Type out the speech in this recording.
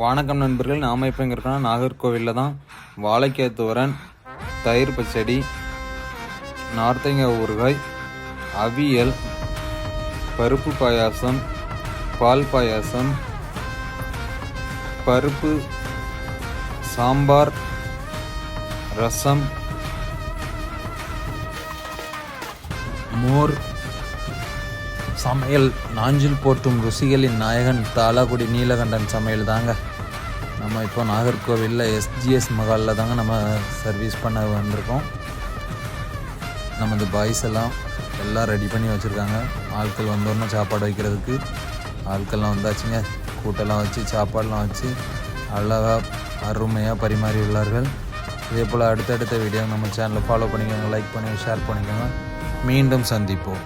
வணக்கம் நண்பர்கள். நாம் இப்போ எங்கே இருக்கோம்னா நாகர்கோவிலில் தான். வாழைக்காய் தோரன், தயிர் பச்சடி, நார்த்தங்காய் ஊறுகாய், அவியல், பருப்பு பாயாசம், பால் பாயாசம், பருப்பு சாம்பார், ரசம், மோர் சமையல். நாஞ்சில் போர்த்தும் ருசிகளின் நாயகன் தாலாக்குடி நீலகண்டன் சமையல் தாங்க. நம்ம இப்போ நாகர்கோவிலில் எஸ்ஜிஎஸ் மகாலில் தாங்க நம்ம சர்வீஸ் பண்ண வந்திருக்கோம். நமது பாய்ஸ் எல்லாம் ரெடி பண்ணி வச்சுருக்காங்க. ஆட்கள் வந்தோடனே சாப்பாடு வைக்கிறதுக்கு ஆட்கள்லாம் வந்தாச்சுங்க. கூட்டெல்லாம் வச்சு சாப்பாடெலாம் வச்சு அழகாக அருமையாக பரிமாறி உள்ளார்கள். இதே போல் அடுத்தடுத்த வீடியோ நம்ம சேனலை ஃபாலோ பண்ணிக்கோங்க, லைக் பண்ணி ஷேர் பண்ணிக்கோங்க. மீண்டும் சந்திப்போம்.